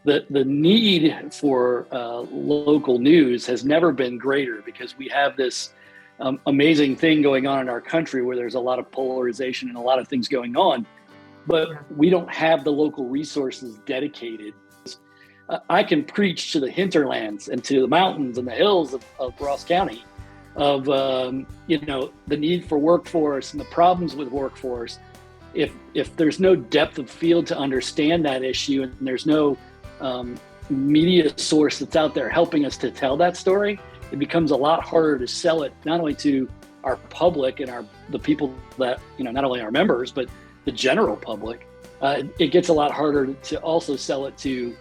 the need for local news has never been greater because we have this amazing thing going on in our country where there's a lot of polarization and a lot of things going on, but we don't have the local resources dedicated. I can preach to the hinterlands and to the mountains and the hills of Ross County of the need for workforce and the problems with workforce. If there's no depth of field to understand that issue, and there's no media source that's out there helping us to tell that story, it becomes a lot harder to sell it not only to our public and the people that, not only our members, but the general public. It gets a lot harder to also sell it to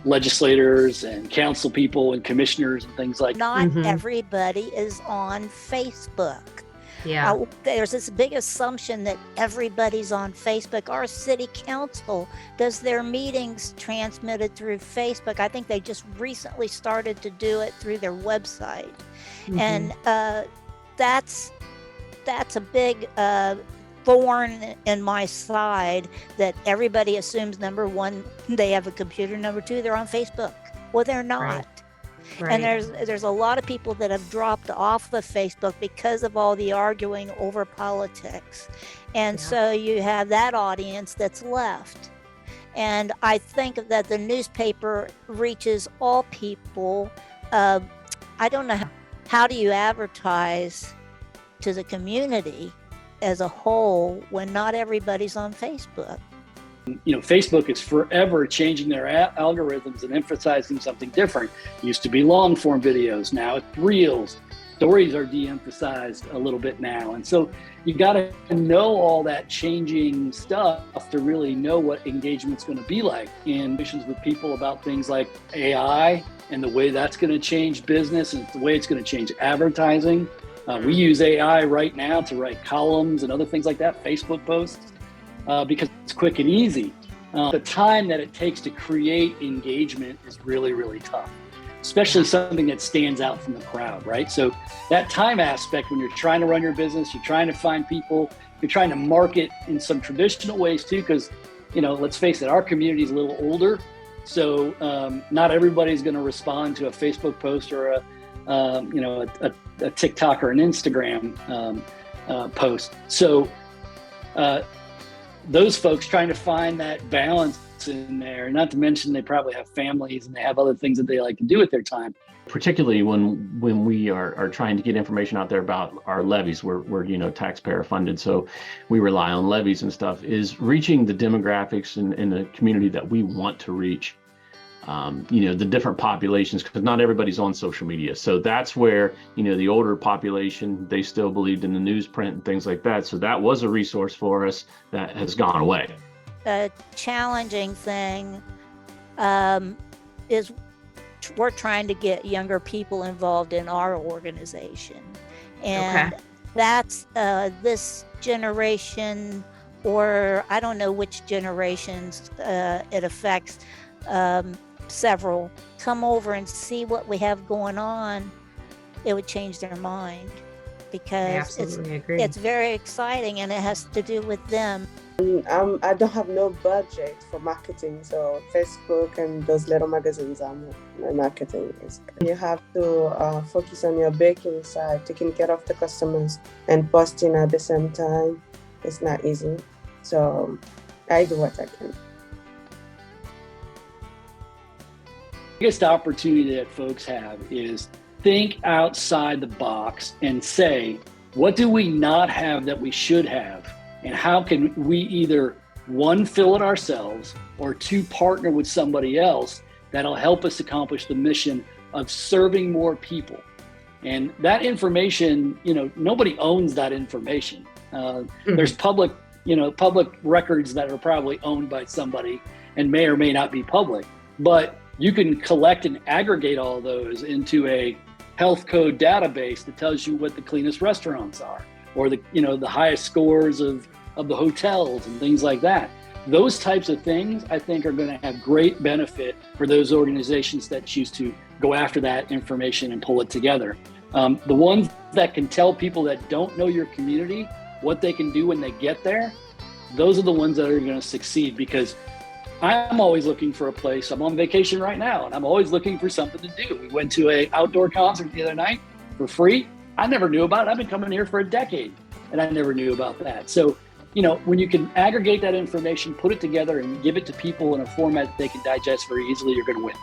legislators and council people and commissioners and things like that. Not everybody is on Facebook. Yeah. There's this big assumption that everybody's on Facebook. Our city council does their meetings transmitted through Facebook. I think they just recently started to do it through their website. And that's a big thorn in my side, that everybody assumes, number one, they have a computer, number two, they're on Facebook. Well, they're not. Right. And there's a lot of people that have dropped off of Facebook because of all the arguing over politics. And so you have that audience that's left. And I think that the newspaper reaches all people. I don't know, how do you advertise to the community as a whole when not everybody's on Facebook? Facebook is forever changing their algorithms and emphasizing something different. It used to be long form videos. Now it's reels. Stories are de-emphasized a little bit now. And so you got to know all that changing stuff to really know what engagement's going to be like in missions with people about things like AI and the way that's going to change business and the way it's going to change advertising. We use AI right now to write columns and other things like that, Facebook posts. Because it's quick and easy. The time that it takes to create engagement is really, really tough, especially something that stands out from the crowd, right? So that time aspect, when you're trying to run your business, you're trying to find people, you're trying to market in some traditional ways too, because, let's face it, our community is a little older. So not everybody's going to respond to a Facebook post or a TikTok or an Instagram post. So those folks trying to find that balance in there, not to mention they probably have families and they have other things that they like to do with their time. Particularly when we are trying to get information out there about our levies, we're taxpayer funded, so we rely on levies and stuff, is reaching the demographics in the community that we want to reach. The different populations, because not everybody's on social media. So that's where, the older population, they still believed in the newsprint and things like that. So that was a resource for us that has gone away. A challenging thing is we're trying to get younger people involved in our organization. And that's this generation, or I don't know which generations it affects, several, come over and see what we have going on. It would change their mind, because it's very exciting and it has to do with them. I don't have no budget for marketing, so Facebook and those little magazines are my marketing. You have to focus on your baking side, taking care of the customers and posting at the same time. It's not easy, so I do what I can. Biggest opportunity that folks have is think outside the box and say, what do we not have that we should have? And how can we either, one, fill it ourselves, or two, partner with somebody else that'll help us accomplish the mission of serving more people? And that information, nobody owns that information. There's public records that are probably owned by somebody and may or may not be public, but you can collect and aggregate all those into a health code database that tells you what the cleanest restaurants are, or the highest scores of the hotels and things like that. Those types of things, I think, are going to have great benefit for those organizations that choose to go after that information and pull it together. The ones that can tell people that don't know your community what they can do when they get there, those are the ones that are going to succeed, because I'm always looking for a place. I'm on vacation right now, and I'm always looking for something to do. We went to an outdoor concert the other night for free. I never knew about it. I've been coming here for a decade, and I never knew about that. So, when you can aggregate that information, put it together, and give it to people in a format that they can digest very easily, you're going to win.